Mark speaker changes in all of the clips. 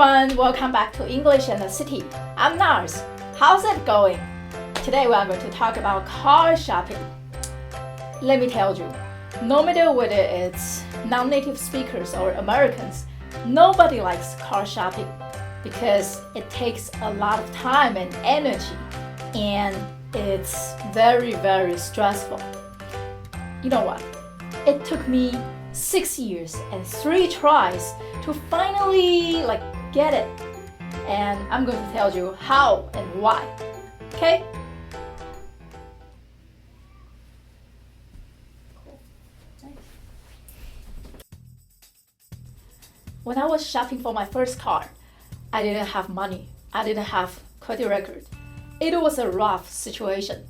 Speaker 1: everyone, welcome back to English in the City. I'm Nars. How's it going? Today we are going to talk about car shopping. Let me tell you, no matter whether it's non-native speakers or Americans, nobody likes car shopping because it takes a lot of time and energy and it's very, very stressful. You know what? It took me 6 years and 3 tries to finally get it. And I'm going to tell you how and why. Okay? When I was shopping for my first car, I didn't have money. I didn't have credit record. It was a rough situation.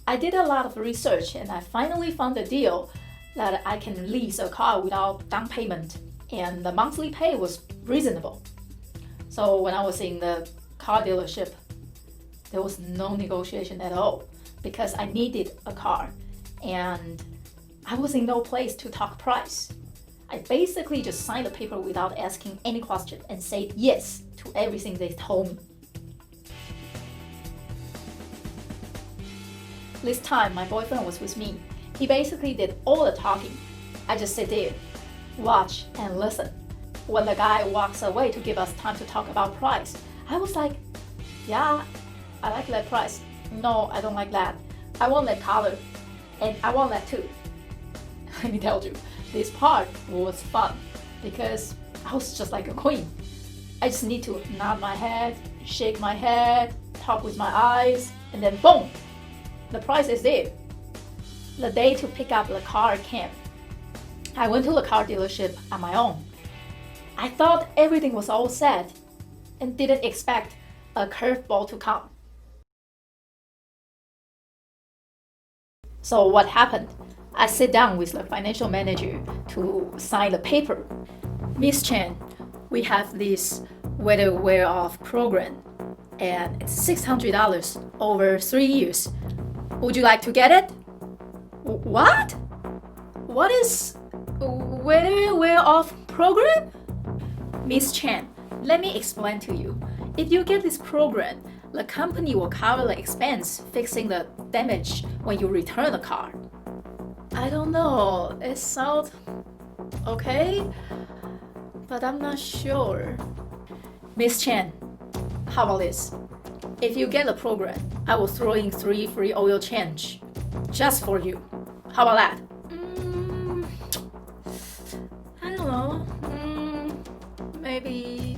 Speaker 1: I did a lot of research and I finally found a deal that I can lease a car without down payment and the monthly pay was reasonable. So when I was in the car dealership, there was no negotiation at all because I needed a car and I was in no place to talk price. I basically just signed the paper without asking any question and said yes to everything they told me. This time, my boyfriend was with me. He basically did all the talking. I just sit there, watch and listen. When the guy walks away to give us time to talk about price, I was like, yeah, I like that price. No, I don't like that. I want that color and I want that too. Let me tell you, this part was fun because I was just like a queen. I just need to nod my head, shake my head, talk with my eyes, and then boom, the price is there. The day to pick up the car came. I went to the car dealership on my own. I thought everything was all set and didn't expect a curveball to come. So what happened? I sit down with the financial manager to sign the paper. Miss Chen, we have this wear off program and it's $600 over 3 years. Would you like to get it? What? What is wear off program? Miss Chen, let me explain to you. If you get this program, the company will cover the expense fixing the damage when you return the car. I don't know, it sounds okay, but I'm not sure. Miss Chen, how about this? If you get the program, I will throw in 3 free oil change just for you. How about that? I don't know. Maybe,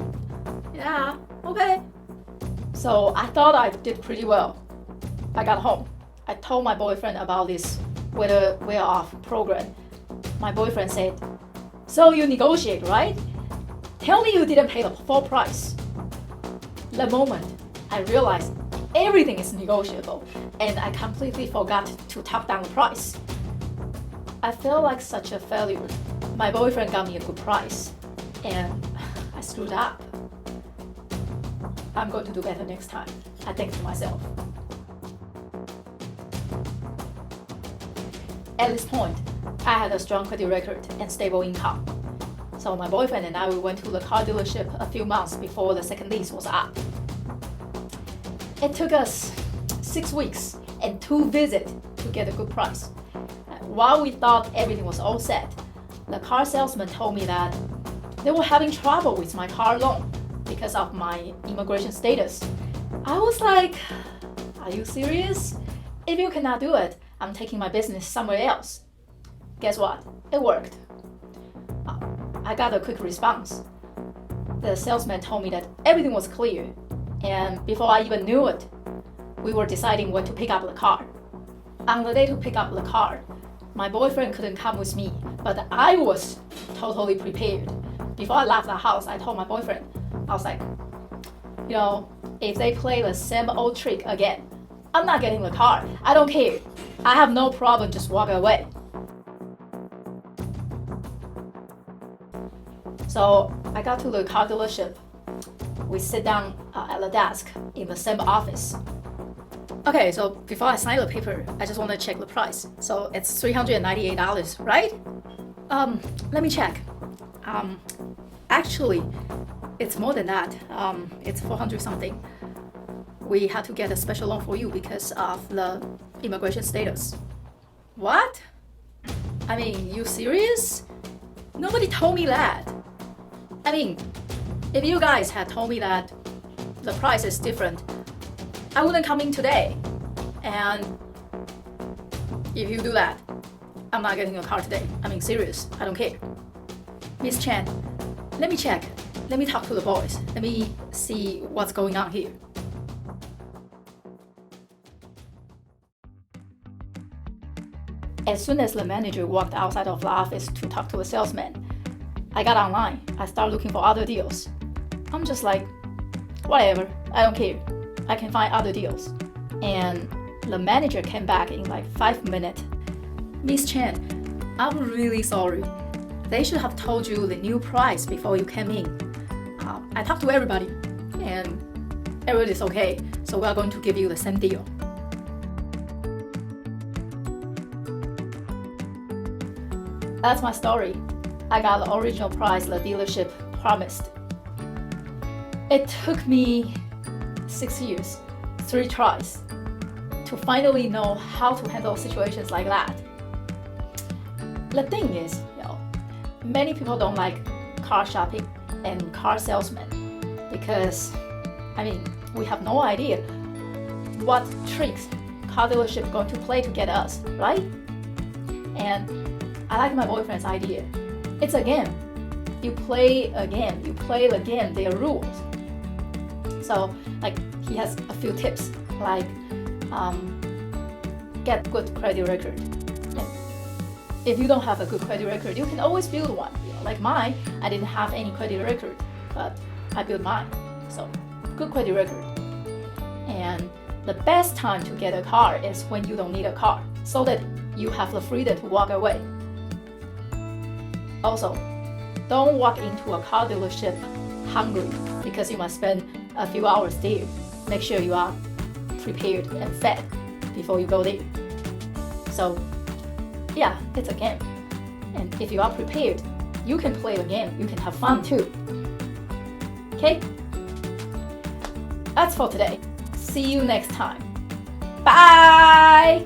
Speaker 1: yeah, okay. So I thought I did pretty well. I got home. I told my boyfriend about this wear off program. My boyfriend said, so you negotiate, right? Tell me you didn't pay the full price. The moment I realized everything is negotiable and I completely forgot to talk down the price. I felt like such a failure. My boyfriend got me a good price and I screwed up. I'm going to do better next time, I think to myself. At this point, I had a strong credit record and stable income. So my boyfriend and I we went to the car dealership a few months before the second lease was up. It took us 6 weeks and 2 visits to get a good price. While we thought everything was all set, the car salesman told me that they were having trouble with my car loan because of my immigration status. I was like, are you serious? If you cannot do it, I'm taking my business somewhere else. Guess what? It worked. I got a quick response. The salesman told me that everything was clear, and before I even knew it, we were deciding when to pick up the car. On the day to pick up the car, my boyfriend couldn't come with me, but I was totally prepared. Before I left the house, I told my boyfriend, I was like, if they play the same old trick again, I'm not getting the car. I don't care. I have no problem just walk away. So I got to the car dealership. We sit down at the desk in the same office. Okay, so before I sign the paper, I just want to check the price. So it's $398, right? Let me check. Actually, It's more than that. It's 400 something. We had to get a special loan for you because of the immigration status. What? I mean, you serious? Nobody told me that. I mean, if you guys had told me that the price is different, I wouldn't come in today. And if you do that, I'm not getting a car today. I mean, serious, I don't care. Miss Chen, let me check. Let me talk to the boys. Let me see what's going on here. As soon as the manager walked outside of the office to talk to the salesman, I got online. I started looking for other deals. I'm just like, whatever, I don't care. I can find other deals. And the manager came back in like 5 minutes. Miss Chen, I'm really sorry. They should have told you the new price before you came in. I talked to everybody, and everybody's okay, so we're going to give you the same deal. That's my story. I got the original price the dealership promised. It took me 6 years, 3 tries, to finally know how to handle situations like that. The thing is, many people don't like car shopping and car salesmen because, we have no idea what tricks car dealership going to play to get us, right? And I like my boyfriend's idea. It's a game. You play a game. You play the game, their rules. So, he has a few tips, get good credit record. And if you don't have a good credit record, you can always build one. Like mine, I didn't have any credit record, but I built mine. So, good credit record. And the best time to get a car is when you don't need a car, so that you have the freedom to walk away. Also, don't walk into a car dealership hungry because you must spend a few hours there. Make sure you are prepared and fed before you go there. So, yeah, it's a game. And if you are prepared, you can play the game. You can have fun too. Okay? That's for today. See you next time. Bye!